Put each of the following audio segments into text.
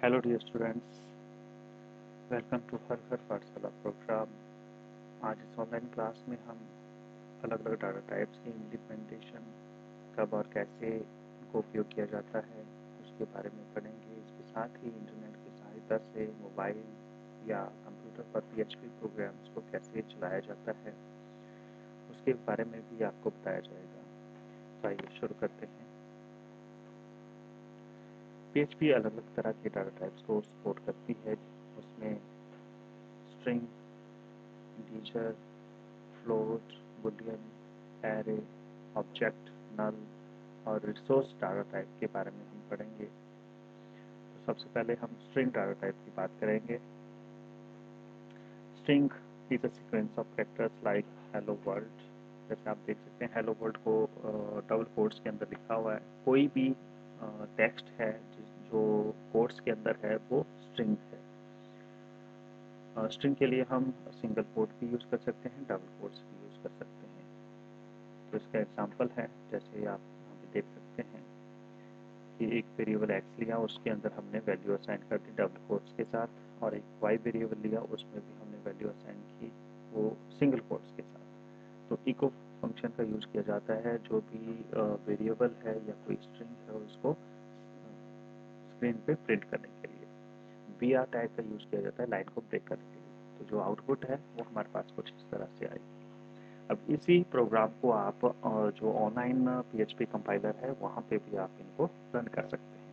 Hello dear students, welcome to Har Ghar Pathshala programme. आज इस online class में हम अलग अलग डाटा टाइप्स की इम्प्लीमेंटेशन कब और कैसे इनको उपयोग किया जाता है उसके बारे में पढ़ेंगे। इसके साथ ही इंटरनेट की सहायता से मोबाइल या कंप्यूटर पर PHP प्रोग्राम्स को कैसे चलाया जाता है उसके बारे में भी आपको बताया जाएगा। तो आइए शुरू करते हैं। PHP अलग अलग तरह के डाटा टाइप्स को सपोर्ट करती है। उसमें string, integer, float, boolean, array, object, null और रिसोर्स डाटा टाइप के बारे में हम पढ़ेंगे। तो सबसे पहले हम स्ट्रिंग डाटा टाइप की बात करेंगे। String is a sequence of characters like hello world. जैसे आप देख सकते हैं हेलो वर्ल्ड को डबल कोट्स के अंदर लिखा हुआ है। कोई भी टेक्स्ट है जो कोट्स के अंदर है वो स्ट्रिंग है। स्ट्रिंग के लिए हम सिंगल कोट भी यूज़ कर सकते हैं, डबल कोट्स भी यूज़ कर सकते हैं। तो इसका एग्जांपल है, जैसे आप यहाँ पे देख सकते हैं कि एक वेरिएबल एक्स लिया, उसके अंदर हमने वैल्यू असाइन कर दी डबल कोट्स के साथ, और एक वाई वेरिएबल लिया, उसमें भी हमने वैल्यू असाइन की वो सिंगल कोट्स के साथ। तो इको फंक्शन का यूज़ किया जाता है। जो भी वेरिएबल है या कोई स्ट्रिंग है उसको स्क्रीन पे प्रिंट करने के लिए। BR टैग का यूज़ किया जाता है लाइन को ब्रेक करने के लिए। तो जो आउटपुट है वो हमारे पास कुछ इस तरह से आएगी। अब इसी प्रोग्राम को आप जो ऑनलाइन PHP कंपाइलर है वहाँ पे भी आप इनको रन कर सकते हैं।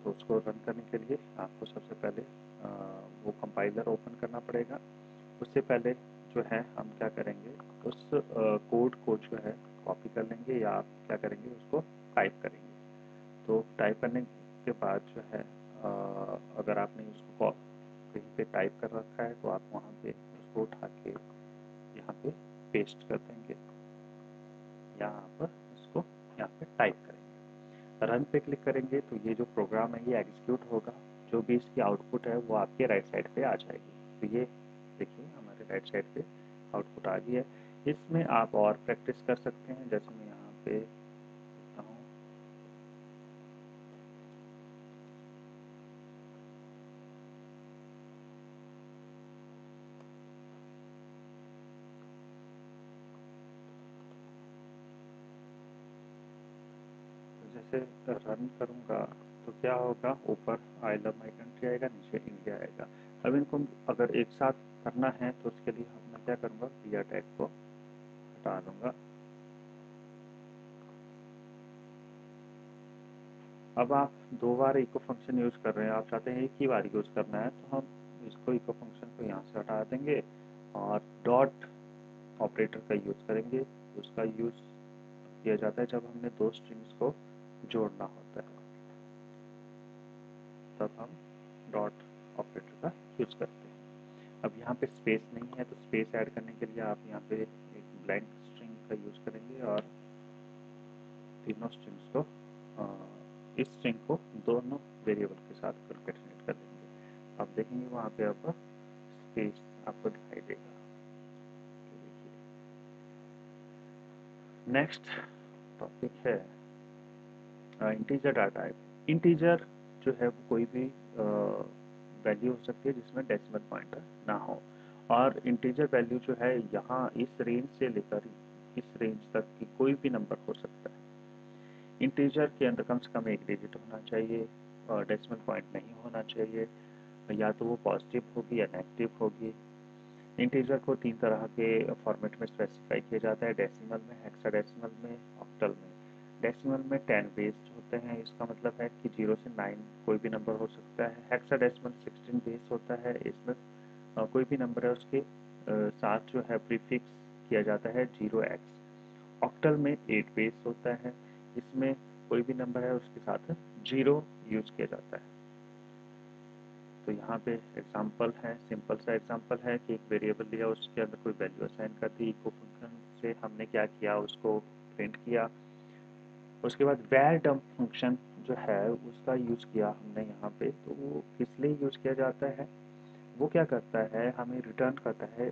तो उसको रन करने के लिए आपको सबसे पहले वो कंपाइलर ओपन करना पड़ेगा। उससे पहले जो है हम क्या करेंगे, उस कोड को जो है कॉपी कर लेंगे, या आप क्या करेंगे उसको टाइप करेंगे। तो टाइप करने के बाद जो है अगर आपने उसको कहीं पे टाइप कर रखा है तो आप वहाँ पे उसको उठा के यहाँ पे पेस्ट कर देंगे, या आप इसको यहाँ पे टाइप करेंगे। रन पे क्लिक करेंगे तो ये जो प्रोग्राम है ये एग्जीक्यूट होगा। जो भी इसकी आउटपुट है वो आपके राइट साइड पे आ जाएगी। तो ये देखिए हमारे राइट साइड पे आउटपुट आ गई है। इसमें आप और प्रैक्टिस कर सकते हैं। जैसे मैं यहाँ पे लिखता हूँ, जैसे रन करूँगा तो क्या होगा, ऊपर आई लव माई कंट्री आएगा, नीचे इंडिया आएगा। अब इनको अगर एक साथ करना है तो उसके लिए मैं क्या करूँगा, BR टैग को हटा दूँगा। अब आप दो बार इको फंक्शन यूज़ कर रहे हैं, आप चाहते हैं एक ही बार यूज़ करना है, तो हम इसको इको फंक्शन को यहाँ से हटा देंगे और डॉट ऑपरेटर का यूज़ करेंगे। उसका यूज़ किया जाता है जब हमने दो स्ट्रिंग्स को जोड़ना होता है, तब हम डॉट ऑपरेटर का यूज़ करते हैं। अब यहाँ पे स्पेस नहीं है तो स्पेस ऐड करने के लिए आप यहाँ पे एक ब्लैंक स्ट्रिंग का यूज़ करेंगे और तीनों स्ट्रिंग्स को इस स्ट्रिंग को दोनों वेरिएबल के साथ कंकैटिनेट कर देंगे। आप देखेंगे वहाँ पे अब स्पेस आपको दिखाई देगा। नेक्स्ट टॉपिक है इंटीजर डाटा टाइप। इंटीजर जो है वो कोई भी वैल्यू हो सकती है जिसमें डेसिमल पॉइंटर ना हो, और इंटीजर वैल्यू जो है यहाँ इस रेंज से लेकर इस रेंज तक की कोई भी नंबर हो सकता है। इंटीजर के अंदर कम से कम एक डिजिट होना चाहिए और डेसिमल पॉइंट नहीं होना चाहिए। या तो वो पॉजिटिव होगी या नेगेटिव होगी। इंटीजर को तीन तरह के फॉर्मेट में स्पेसिफाई किया जाता है, डेसिमल में, हेक्साडेसिमल में, ऑक्टल में। डेसिमल में 10 बेस्ड होते हैं, इसका मतलब है कि 0 से 9 कोई भी नंबर हो सकता है। हेक्साडेसिमल 16 बेस्ड होता है, इसमें कोई भी नंबर है उसके साथ जो है प्रीफिक्स किया जाता है 0x। ऑक्टल में 8 बेस्ड होता है, इसमें कोई भी नंबर है उसके साथ 0 यूज किया जाता है। तो यहाँ पे एग्जांपल है, सिंपल सा एग्जांपल है कि एक वेरिएबल लिया, उसके अंदर कोई वैल्यू असाइन कर दी, इको फंक्शन से हमने क्या किया, उसको प्रिंट किया। उसके बाद वैर डम्प फंक्शन जो है उसका यूज़ किया हमने यहाँ पे। तो वो किस लिए यूज़ किया जाता है, वो क्या करता है, हमें रिटर्न करता है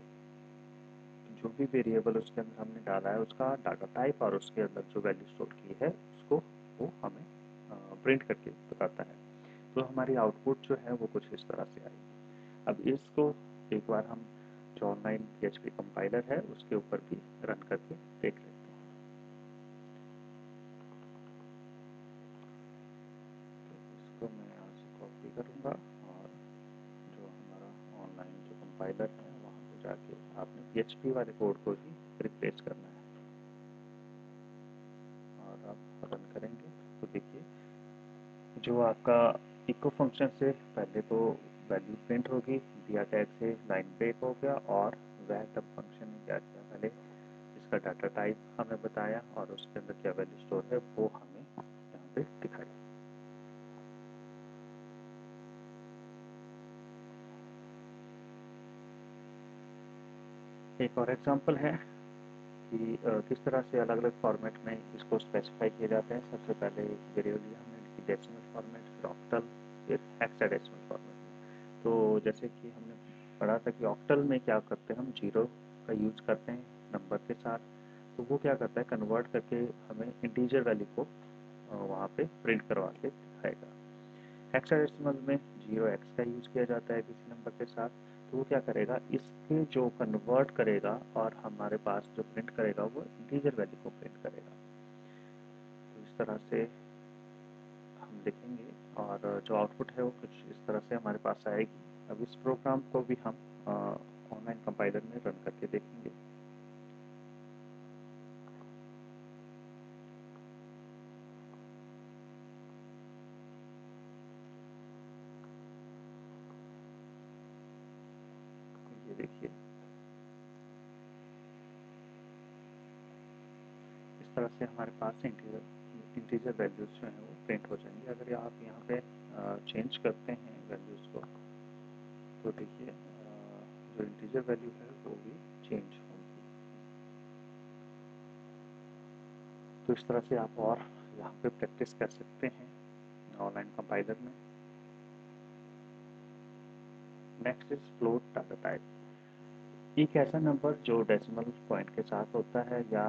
जो भी वेरिएबल उसके अंदर हमने डाला है उसका डाटा टाइप और उसके अंदर जो वैल्यू स्टोर की है उसको वो हमें प्रिंट करके बताता है। तो हमारी आउटपुट जो है वो कुछ इस तरह से आएगी। अब इसको एक बार हम जो ऑनलाइन PHP कंपाइलर है उसके ऊपर भी रन करके देख लेते हैं। तो इसको मैं यहाँ से कॉपी करूँगा और जो हमारा ऑनलाइन जो कंपाइलर है वहाँ पे जाके आपने PHP वाले कोड को ही रिप्लेस करना है और आप रन करेंगे तो देखिए जो आपका इको फंक्शन से पहले तो वैल्यू प्रिंट होगी, दिया टैग से लाइन ब्रेक हो गया और वह तब फंक्शन ने क्या किया, पहले इसका डाटा टाइप हमें बताया और उसके अंदर क्या वैल्यू स्टोर है वो हमें यहाँ पे दिखाई। एक और एग्जांपल है कि किस तरह से अलग अलग फॉर्मेट में इसको स्पेसिफाई किए जाते हैं। सबसे पहले एक वेरिएबल लिया हमने डेसिमल फॉर्मेट, फिर ऑक्टल, फिर हेक्साडेसिमल फॉर्मेट में। तो जैसे कि हमने पढ़ा था कि ऑक्टल में क्या करते हैं, हम जीरो का यूज करते हैं नंबर के साथ, तो वो क्या करता है कन्वर्ट करके हमें इंटीजर वैल्यू को वहाँ पे प्रिंट करवा के दिखाएगा। हेक्साडेसिमल में 0x का यूज़ किया जाता है किसी नंबर के साथ, तो वो क्या करेगा, इसके जो कन्वर्ट करेगा और हमारे पास जो प्रिंट करेगा वो इंटीजर वैल्यू को प्रिंट करेगा। तो इस तरह से हम देखेंगे और जो आउटपुट है वो कुछ इस तरह से हमारे पास आएगी। अब इस प्रोग्राम को भी हम ऑनलाइन कंपाइलर में रन करके देखेंगे। ये देखिए इस तरह से हमारे पास इंटीजर वैल्यूज जो हैं वो प्रिंट हो जाएंगे। अगर आप यहाँ पे चेंज करते हैं वैल्यूज़ को तो देखिए जो इंटीजर वैल्यू है वो भी चेंज होगी। तो इस तरह से आप और यहाँ पे प्रैक्टिस कर सकते हैं ऑनलाइन कंपाइलर में। Next is float data type. एक ऐसा नंबर जो डेसिमल पॉइंट के साथ होता है या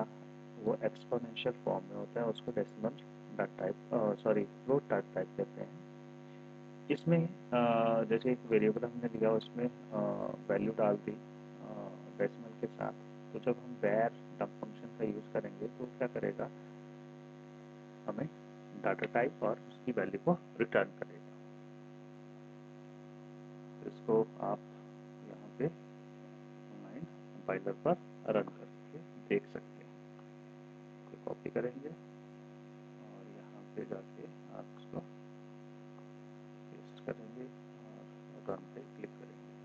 वो एक्सपोनेंशियल फॉर्म में होता है उसको decimal data type float data type कहते हैं। इसमें जैसे एक वेरिएबल हमने लिया उसमें वैल्यू डाल दी डेसिमल के साथ, तो जब हम var डंप फंक्शन का यूज़ करेंगे तो क्या करेगा, हमें डाटा टाइप और उसकी वैल्यू को रिटर्न करेगा। तो इसको आप यहाँ पे ऑनलाइन कंपाइलर पर रन करके देख सकते हैं। तो कॉपी करेंगे और यहाँ पे जाके आप इसको पेस्ट करेंगे और रन पे क्लिक करेंगे।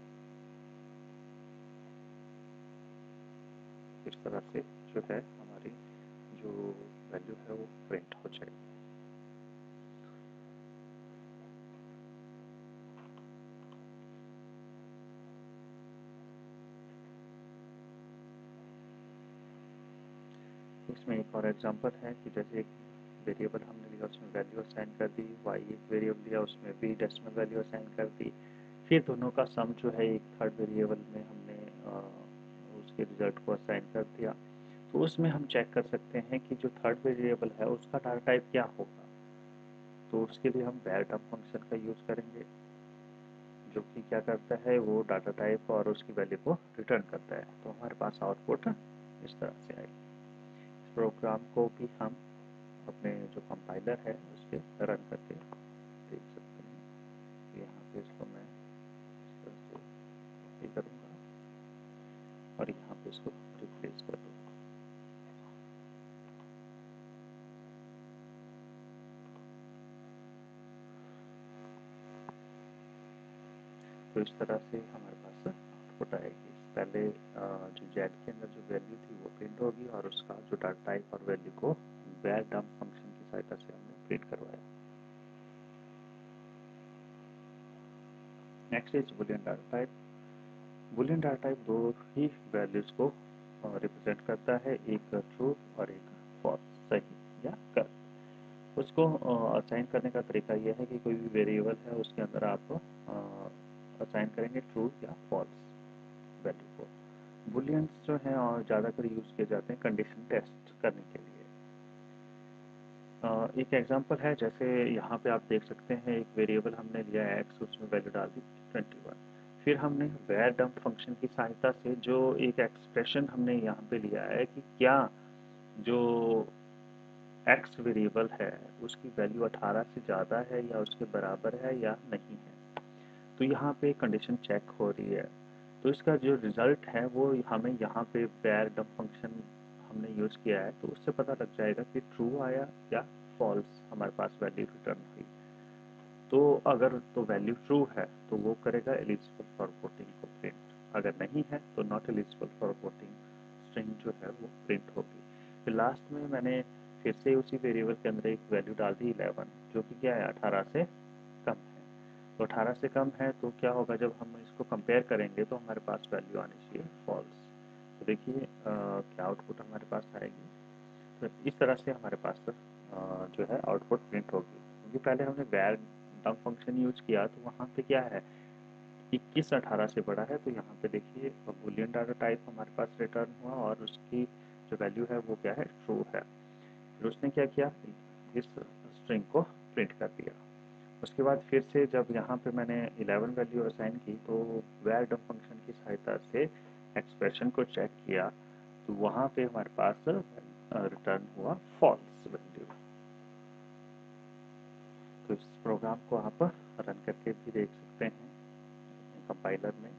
इस तरह से जो है हमारी जो वैल्यू है वो प्रिंट हो जाएगी। इसमें एक और एग्जांपल है कि जैसे एक वेरिएबल हमने लिया उसमें वैल्यू असाइन कर दी, y एक वेरिएबल लिया उसमें भी डेसिमल वैल्यू असाइन कर दी, फिर दोनों का सम जो है एक थर्ड वेरिएबल में हमने उसके रिजल्ट को असाइन कर दिया। तो उसमें हम चेक कर सकते हैं कि जो थर्ड वेरिएबल है उसका डाटा टाइप क्या होगा। तो उसके लिए हम var डंप फंक्शन का यूज़ करेंगे जो कि क्या करता है, वो डाटा टाइप और उसकी वैल्यू को रिटर्न करता है। तो हमारे पास आउटपुट इस तरह से आएगी। इस प्रोग्राम को भी हम अपने जो कंपाइलर है उस पर रन करके देख सकते हैं। यहाँ पे इसको मैं इस तरह से कॉपी करूँगा और यहाँ पे इसको रिप्लेस कर दूँगा। तो इस तरह से हमारे पास आउटपुट आएगी। पहले जो जेड के अंदर जो वैल्यू थी वो प्रिंट होगी और उसका जो डाटा टाइप और वैल्यू को var डंप फंक्शन की सहायता से हमने प्रिंट करवाया। Next is Boolean data type. Boolean data type दो ही वैल्यूज़ को रिप्रेजेंट करता है, एक ट्रू और एक फॉल्स, सही या गलत। उसको असाइन करने का तरीका यह है कि कोई भी वेरिएबल है उसके अंदर आप असाइन करेंगे ट्रू या फॉल्स वैल्यू को। बुलियंस जो हैं और ज़्यादातर यूज़ किए जाते हैं कंडीशन टेस्ट करने के लिए। एक एग्जांपल है, जैसे यहाँ पे आप देख सकते हैं एक वेरिएबल हमने लिया है एक्स, उसमें वैल्यू डाल दी 21। फिर हमने वेर डम्प फंक्शन की सहायता से जो एक एक्सप्रेशन हमने यहाँ पे लिया है कि क्या जो एक्स वेरिएबल है उसकी वैल्यू 18 से ज़्यादा है या उसके बराबर है या नहीं है। तो यहाँ पे कंडीशन चेक हो रही है, तो इसका जो रिज़ल्ट है वो हमें यहाँ पे वेर डम्प फंक्शन हमने यूज़ किया है, तो उससे पता लग जाएगा कि ट्रू आया या फॉल्स हमारे पास वैल्यू रिटर्न हुई। तो अगर तो वैल्यू ट्रू है तो वो करेगा एलिजिबल फॉर वोटिंग को प्रिंट, अगर नहीं है तो not eligible for voting string जो है वो प्रिंट होगी। फिर लास्ट में मैंने फिर से उसी वेरिएबल के अंदर एक वैल्यू डाल दी 11, जो कि क्या है 18 से कम है। तो 18 से कम है तो क्या होगा, जब हम इसको कंपेयर करेंगे तो हमारे पास वैल्यू आनी चाहिए फॉल्स। तो देखिए क्या आउटपुट हमारे पास आएगी। तो इस तरह से हमारे पास जो है आउटपुट प्रिंट होगी, क्योंकि पहले हमने वैर डम्प फंक्शन यूज किया तो वहाँ पे क्या है 21 18 से बड़ा है, तो यहाँ पे देखिए बूलियन डाटा टाइप हमारे पास रिटर्न हुआ और उसकी जो वैल्यू है वो क्या है ट्रू है। फिर उसने क्या किया, इस स्ट्रिंग को प्रिंट कर दिया। उसके बाद फिर से जब यहाँ पे मैंने 11 वैल्यू असाइन की तो वेर डम्प फंक्शन की सहायता से एक्सप्रेशन को चेक किया, तो वहाँ पे हमारे पास रिटर्न हुआ फॉल्स वैल्यू। तो इस प्रोग्राम को आप रन करके भी देख सकते हैं कंपाइलर में।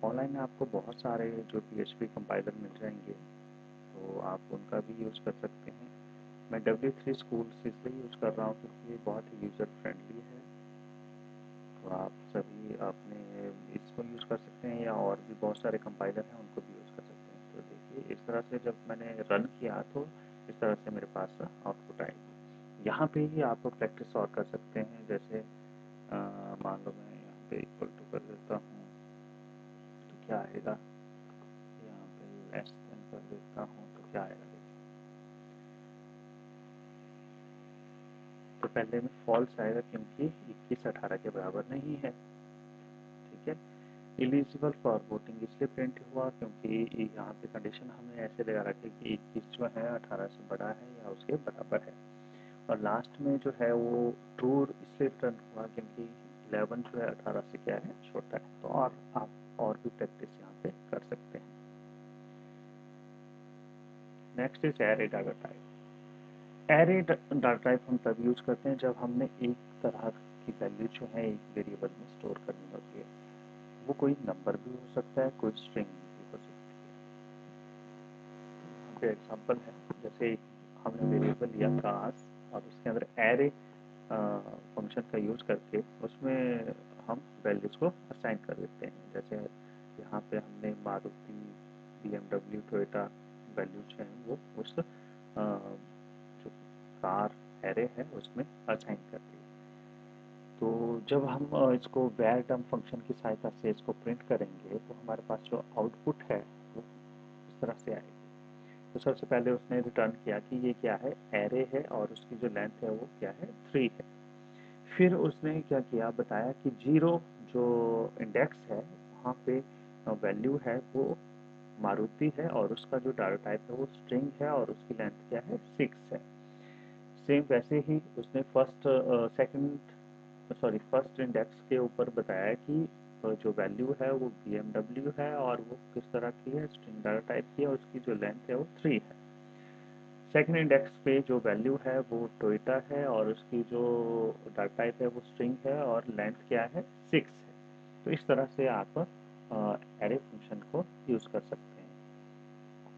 ऑनलाइन में आपको बहुत सारे जो PHP कंपाइलर मिल जाएंगे, तो आप उनका भी यूज़ कर सकते हैं। मैं W3 स्कूल से इसलिए यूज़ कर रहा हूँ क्योंकि ये बहुत ही यूज़र फ्रेंडली है। तो आप सभी अपने इसको यूज़ कर सकते हैं या और भी बहुत सारे कंपाइलर हैं उनको भी यूज़ कर सकते हैं। तो देखिए इस तरह से जब मैंने रन किया तो इस तरह से मेरे पास आउटपुट आएगी। यहाँ पे ही आप प्रैक्टिस और कर सकते हैं, जैसे मान लो मैं यहाँ पे इक्वल टू कर देता हूँ तो क्या आएगा, यहाँ पे लेस देन कर देता हूँ तो क्या आएगा। तो पहले में फॉल्स आएगा क्योंकि 21 18 के बराबर नहीं है। ठीक है, एलिजिबल फॉर वोटिंग इसलिए प्रिंट हुआ क्योंकि यहाँ पे कंडीशन हमने ऐसे लगा रखी कि 21 जो है 18 से बड़ा है या उसके बराबर है। और लास्ट में जो है वो ट्रू इसलिए रिटर्न हुआ क्योंकि 11 जो है 18 से क्या है छोटा है। तो और आप और भी प्रैक्टिस यहाँ पे कर सकते हैं। Next is array data type. Array data type हम तब यूज करते हैं जब हमने एक तरह की वैल्यू जो है एक वेरिएबल में स्टोर करनी होती है। वो कोई नंबर भी हो सकता है, कोई स्ट्रिंग भी हो सकती है। यहाँ पे एग्जांपल है, जैसे हमने वेरिएबल लिया क्लास और उसके अंदर एरे फंक्शन का यूज करके उसमें हम वैल्यूज़ को असाइन कर देते हैं। जैसे यहाँ पे हमने मारुति, BMW, टोयोटा वैल्यूज हैं वो उस जो कार एरे है उसमें असाइन कर दी। तो जब हम इसको वेर डम्प फंक्शन की सहायता से इसको प्रिंट करेंगे तो हमारे पास जो आउटपुट है वो इस तरह से आएगी। तो सबसे पहले उसने रिटर्न किया कि ये क्या है, एरे है और उसकी जो लेंथ है वो क्या है 3 है। फिर उसने क्या किया बताया कि 0 जो इंडेक्स है वहाँ पे वैल्यू है वो मारुति है और उसका जो डाटा टाइप है वो स्ट्रिंग है और उसकी लेंथ क्या है 6 है। सेम वैसे ही उसने फर्स्ट इंडेक्स के ऊपर बताया कि जो वैल्यू है वो BMW है और वो किस तरह की है, स्ट्रिंग डाटा टाइप की है और उसकी जो लेंथ है वो 3 है। सेकंड इंडेक्स पे जो वैल्यू है वो टोयोटा है और उसकी जो डाटा टाइप है वो स्ट्रिंग है और लेंथ क्या है 6 है। तो इस तरह से आप एरे फंक्शन को यूज़ कर सकते हैं।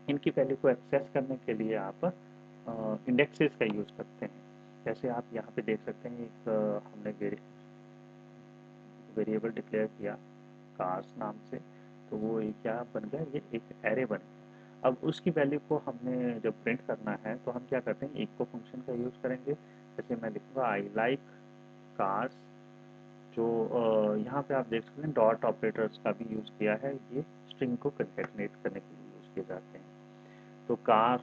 इनकी वैल्यू को एक्सेस करने के लिए आप इंडेक्सेस का यूज़ करते हैं। जैसे आप यहाँ पे देख सकते हैं एक हमने वेरिएबल डिक्लेयर किया कार्स नाम से, तो वो एक क्या बन गया, ये एक एरे बन गया। अब उसकी वैल्यू को हमने जब प्रिंट करना है तो हम क्या करते हैं, इको फंक्शन का यूज़ करेंगे। जैसे मैं लिखूँगा आई लाइक कार्स, जो यहाँ पे आप देख सकते हैं डॉट ऑपरेटर्स का भी यूज़ किया है, ये स्ट्रिंग को कंकैटिनेट करने के लिए यूज़ किए जाते हैं। तो कार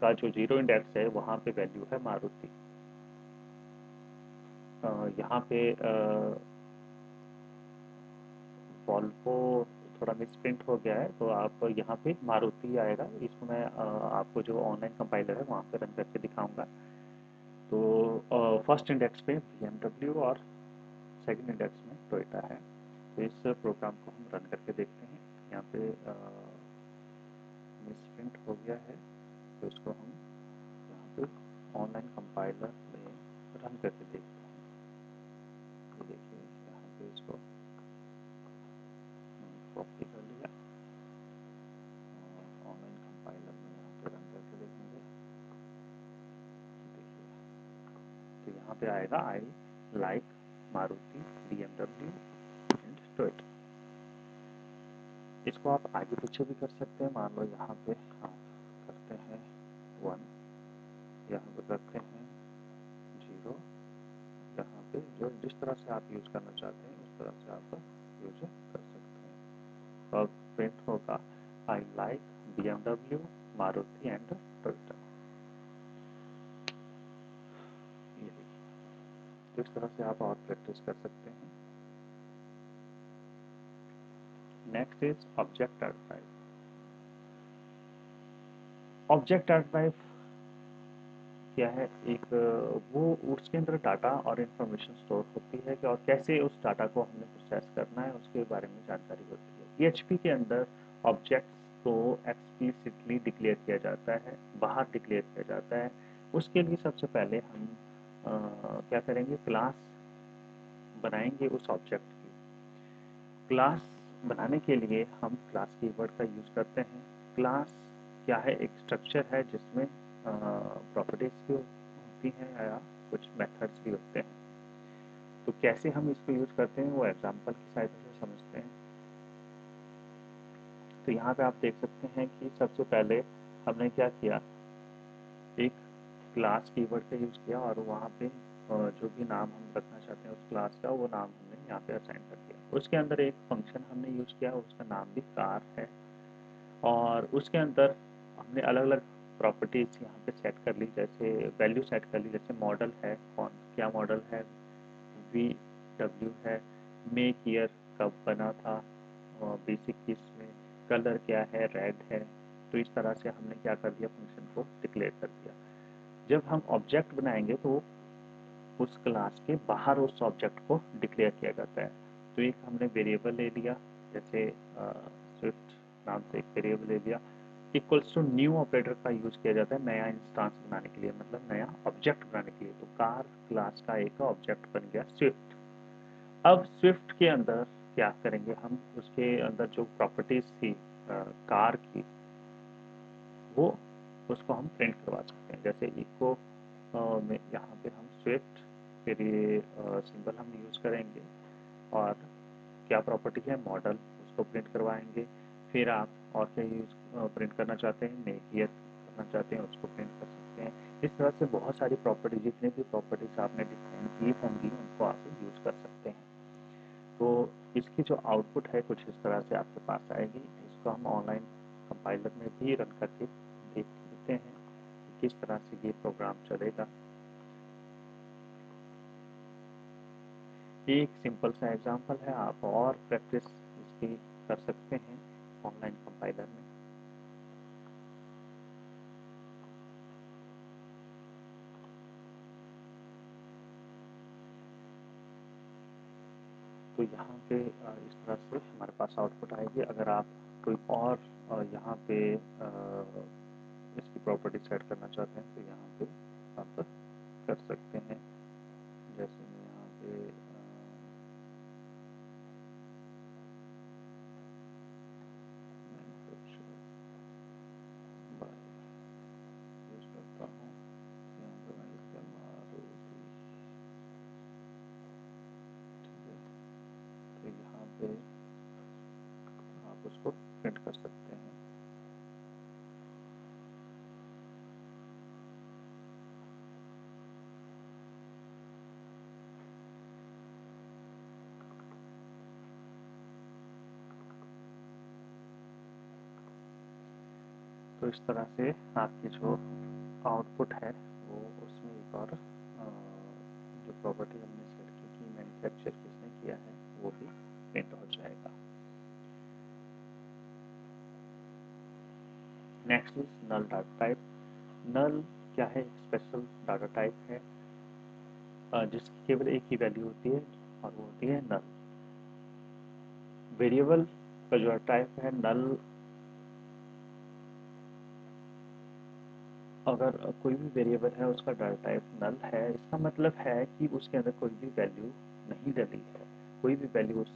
का जो 0 इंडेक्स है वहाँ पे वैल्यू है मारुति। यहाँ पे वॉल्वो थोड़ा मिस प्रिंट हो गया है, तो आप यहाँ पे मारुति आएगा। इसको मैं आपको जो ऑनलाइन कंपाइलर है वहाँ पे रन करके दिखाऊंगा। तो फर्स्ट इंडेक्स पे BMW और सेकंड इंडेक्स में टोयोटा है। तो इस प्रोग्राम को हम रन करके देखते हैं। यहाँ पे मिस प्रिंट हो गया है, तो इसको हम यहाँ पे ऑनलाइन कंपाइलर में रन करके देखते हैं। ये देखिए यहाँ पे इसको कॉपी कर लिया और ऑनलाइन कंपाइलर में यहाँ पे रन करके देखेंगे। देखिए तो यहाँ पे आएगा I like Maruti BMW and Toyota. इसको आप आगे पीछे भी कर सकते हैं। मान लो यहाँ पे आप करते हैं 1, यहाँ पे करते हैं 0, यहाँ पे जो जिस तरह से आप यूज करना चाहते हैं उस तरह से आप यूज कर सकते हैं। और प्रिंट होगा I like BMW Maruti and Toyota. ये देखिए, इस तरह से आप और प्रैक्टिस कर सकते हैं। Next is object archive. Object archive क्या है? एक वो उसके अंदर डाटा और इन्फॉर्मेशन स्टोर होती है कि और कैसे उस डाटा को हमने प्रोसेस करना है उसके बारे में जानकारी होती है। PHP के अंदर ऑब्जेक्ट्स को एक्सप्लिसिटली डिक्लेयर किया जाता है, बाहर डिक्लेयर किया जाता है। उसके लिए सबसे पहले हम क्या करेंगे, क्लास बनाएंगे उस ऑब्जेक्ट की। क्लास बनाने के लिए हम क्लास कीवर्ड का यूज करते हैं। क्लास क्या है? एक स्ट्रक्चर है जिसमें प्रॉपर्टीज भी होती हैं या कुछ मेथड्स भी होते हैं। तो कैसे हम इसको यूज करते हैं वो एग्जांपल की सहायता से समझते हैं। तो यहाँ पे आप देख सकते हैं कि सबसे पहले हमने क्या किया, एक क्लास कीवर्ड का यूज किया और वहाँ पे जो भी नाम हम रखना चाहते हैं उस क्लास का, वो नाम हमने यहाँ पे असाइन कर दिया। उसके अंदर एक फंक्शन हमने यूज किया, उसका नाम भी कार है। और उसके अंदर हमने अलग अलग प्रॉपर्टीज यहाँ पे सेट कर ली, जैसे वैल्यू सेट कर ली, जैसे मॉडल है, कौन क्या मॉडल है, VW है, मेक ईयर कब बना था, और बेसिक किसमें, कलर क्या है, रेड है। तो इस तरह से हमने क्या कर दिया, फंक्शन को डिक्लेयर कर दिया। जब हम ऑब्जेक्ट बनाएंगे तो उस क्लास के बाहर उस ऑब्जेक्ट को डिक्लेयर किया जाता है। तो एक हमने वेरिएबल ले लिया, जैसे स्विफ्ट नाम से एक वेरिएबल ले लिया। इक्वल्स टू न्यू ऑपरेटर का यूज किया जाता है नया इंस्टांस बनाने के लिए, मतलब नया ऑब्जेक्ट बनाने के लिए। तो कार क्लास का एक ऑब्जेक्ट बन गया स्विफ्ट। अब स्विफ्ट के अंदर क्या करेंगे हम, उसके अंदर जो प्रॉपर्टीज थी कार की, वो उसको हम प्रिंट करवा सकते हैं। जैसे इको में यहाँ पे हम स्विफ्ट, फिर ये सिंबल हम यूज़ करेंगे और क्या प्रॉपर्टी है, मॉडल, उसको प्रिंट करवाएंगे। फिर आप और क्या यूज़ प्रिंट करना चाहते हैं, मेक ईयर करना चाहते हैं, उसको प्रिंट कर सकते हैं। इस तरह से बहुत सारी प्रॉपर्टी, जितने भी प्रॉपर्टीज आपने डिफाइन की होंगी उनको आप यूज़ कर सकते हैं। तो इसकी जो आउटपुट है कुछ इस तरह से आपके पास आएगी। इसको हम ऑनलाइन कंपाइलर में भी रन करके देख लेते हैं कि किस तरह से ये प्रोग्राम चलेगा। एक सिंपल सा एग्जांपल है, आप और प्रैक्टिस इसकी कर सकते हैं ऑनलाइन कंपाइलर में। तो यहाँ पे इस तरह से हमारे पास आउटपुट आएगी। अगर आप कोई और यहाँ पे इसकी प्रॉपर्टी सेट करना चाहते हैं तो यहाँ पे आप कर सकते हैं। जैसे मैं यहाँ पे यूज करता हूँ, यहाँ पे मैं लिख दिया मारुति, ठीक है। तो यहाँ पे आप उसको प्रिंट कर सकते हैं। तो इस तरह से आपकी जो आउटपुट है वो उसमें एक और जो प्रॉपर्टी हमने सेट की कि मैन्युफैक्चर किसने किया है वो भी प्रिंट हो जाएगा। Next is null data type. Null क्या है? स्पेशल डाटा टाइप है जिसकी केवल एक ही वैल्यू होती है और वो होती है नल। वेरिएबल का जो टाइप है नल, अगर कोई भी वेरिएबल है उसका डाटा टाइप नल है, इसका मतलब है कि उसके अंदर कोई भी वैल्यू नहीं डली है, कोई भी वैल्यू उस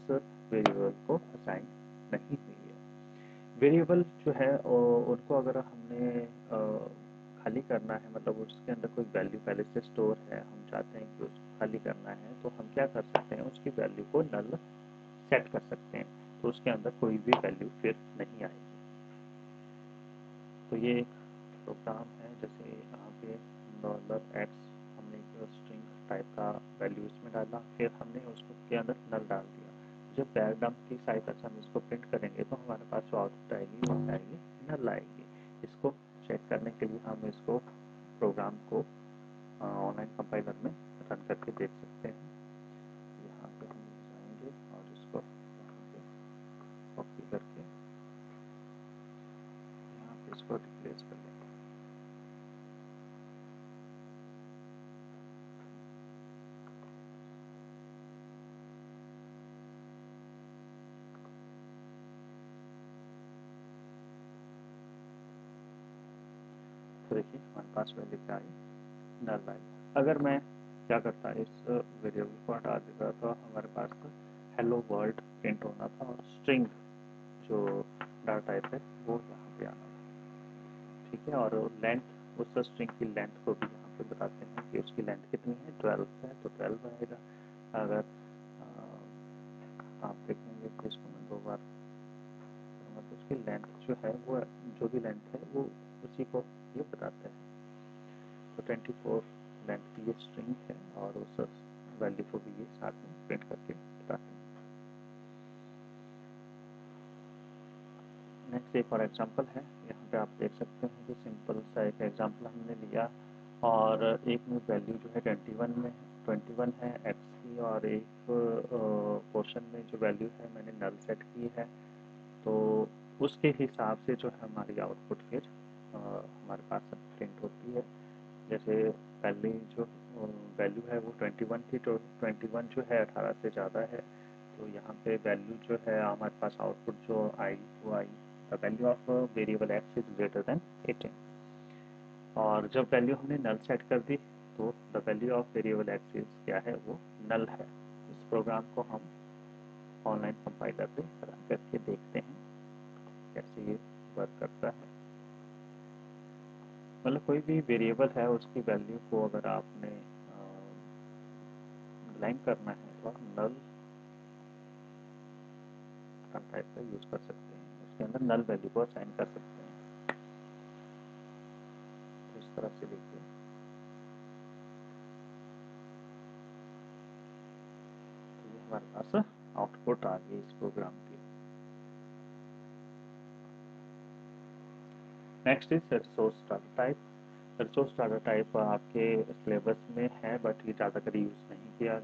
वेरिएबल को असाइन नहीं हुई है। वेरिएबल जो है उनको अगर हमने खाली करना है, मतलब उसके अंदर कोई वैल्यू पहले से स्टोर है, हम चाहते हैं कि उसको खाली करना है, तो हम क्या कर सकते हैं, उसकी वैल्यू को नल सेट कर सकते हैं, तो उसके अंदर कोई भी वैल्यू फिर नहीं आएगी। तो ये एक प्रोग्राम है, जैसे यहाँ पे $x हमने स्ट्रिंग टाइप का वैल्यू इसमें डाला, फिर हमने उसको के अंदर नल डाल दिया। जब पैराडाम की सहायता से हम इसको प्रिंट करेंगे तो हमारे पास जो आउटपुट आएगी वो आएगी नल आएगी। इसको चेक करने के लिए हम इसको प्रोग्राम को ऑनलाइन कंपाइलर में रन करके देख सकते हैं। यहाँ पे हम जाएंगे और इसको यहाँ पे कॉपी करके यहाँ पे इसको रिप्लेस कर लेंगे। तो देखिए हमारे पास वैल्यू क्या आई, नल आई। अगर मैं क्या करता इस वेरिएबल को हटा देता तो हमारे पास हेलो वर्ल्ड प्रिंट होना था और स्ट्रिंग जो डाटा टाइप है वो यहाँ पे आना था। ठीक है, और लेंथ, उस स्ट्रिंग की लेंथ को भी यहाँ पे बताते हैं कि उसकी लेंथ कितनी है, 12 है तो 12 आएगा। अगर आप देखेंगे कि इसको मैं 2 बार करूँगा तो उसकी लेंथ जो है वो, जो भी लेंथ है वो उसी को ये बताता है। तो 24 लेंथ की ये स्ट्रिंग है और उस वैल्यू को भी ये साथ में प्रिंट करके बताते हैं। नेक्स्ट एक और एग्जांपल है, यहाँ पे आप देख सकते हैं कि सिंपल सा एक एग्जांपल हमने लिया और एक में वैल्यू जो है 21 है एक्स की, और एक पोर्शन में जो वैल्यू है मैंने नल सेट की है, तो उसके हिसाब से जो है हमारी आउटपुट फिर हमारे पास प्रिंट होती है। जैसे पहले जो वैल्यू है वो 21 थी, तो 21 जो है 18 से ज़्यादा है, तो यहाँ पे वैल्यू जो है हमारे पास आउटपुट जो आई वो आई the value of variable x is greater than 18। और जब वैल्यू हमने नल सेट कर दी तो the value of variable x is क्या है, वो नल है। इस प्रोग्राम को हम ऑनलाइन कंपाइलर पे रन करके देखते हैं कैसे ये वर्क करता है। मतलब कोई भी वेरिएबल है उसकी वैल्यू को अगर आपने ब्लैंक करना है तो आप नल टाइप का यूज़ कर सकते हैं, उसके अंदर नल वैल्यू को असाइन कर सकते हैं। तो इस तरह से देखिए, तो ये हमारे पास आउटपुट आ गई इस प्रोग्राम की। Next is resource data type. Resource data type आपके सिलेबस में है बट ये ज़्यादातर यूज़ नहीं किया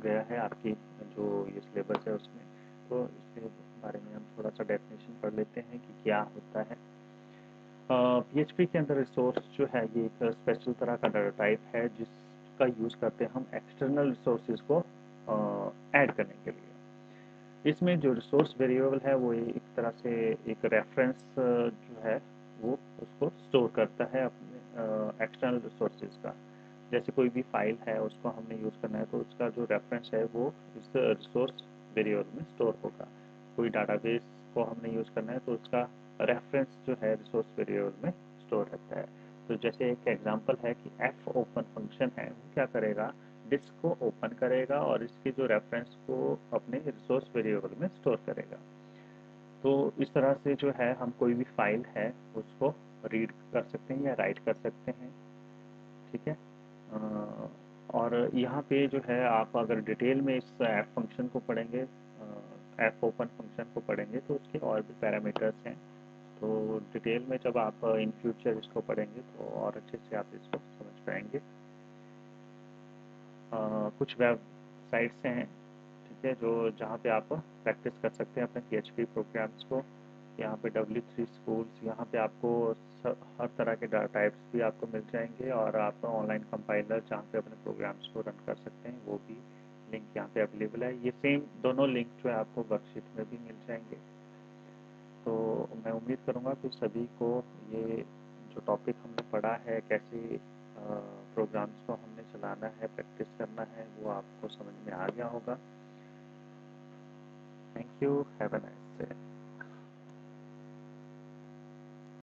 गया है आपकी जो ये सिलेबस है उसमें, तो इसके बारे में हम थोड़ा सा डेफिनेशन पढ़ लेते हैं कि क्या होता है। PHP के अंदर रिसोर्स जो है ये एक स्पेशल तरह का डाटा टाइप है जिसका यूज़ करते हैं हम एक्सटर्नल रिसोर्सेज को ऐड करने के लिए। इसमें जो रिसोर्स वेरिएबल है वो एक तरह से एक रेफरेंस जो है वो उसको स्टोर करता है अपने एक्सटर्नल रिसोर्सेज का। जैसे कोई भी फाइल है उसको हमने यूज़ करना है तो उसका जो रेफरेंस है वो इस रिसोर्स वेरिएबल में स्टोर होगा। कोई डाटाबेस को हमने यूज़ करना है तो उसका रेफरेंस जो है रिसोर्स वेरिएबल में स्टोर रहता है। तो जैसे एक एग्जांपल है कि एफ ओपन फंक्शन है, वो क्या करेगा, डिस्क को ओपन करेगा और इसके जो रेफरेंस को अपने रिसोर्स वेरिएबल में स्टोर करेगा। तो इस तरह से जो है हम कोई भी फाइल है उसको रीड कर सकते हैं या राइट कर सकते हैं। ठीक है, और यहाँ पे जो है आप अगर डिटेल में इस ऐप फंक्शन को पढ़ेंगे, ऐप ओपन फंक्शन को पढ़ेंगे तो उसके और भी पैरामीटर्स हैं। तो डिटेल में जब आप इन फ्यूचर इसको पढ़ेंगे तो और अच्छे से आप इसको समझ पाएंगे। कुछ वेबसाइट्स हैं, ठीक है, जो जहाँ पे आप प्रैक्टिस कर सकते हैं अपने PHP प्रोग्राम्स को। यहाँ पे W3 स्कूल्स, यहाँ पे आपको हर तरह के डाटा टाइप्स भी आपको मिल जाएंगे, और आप ऑनलाइन कंपाइलर जहाँ पे अपने प्रोग्राम्स को रन कर सकते हैं वो भी लिंक यहाँ पे अवेलेबल है। ये सेम दोनों लिंक जो है आपको वर्कशीट में भी मिल जाएंगे। तो मैं उम्मीद करूँगा कि सभी को ये जो टॉपिक हमने पढ़ा है, कैसे प्रोग्राम्स को हमने चलाना है, प्रैक्टिस करना है, वो आपको समझ में आ गया होगा। Thank you, have a nice day.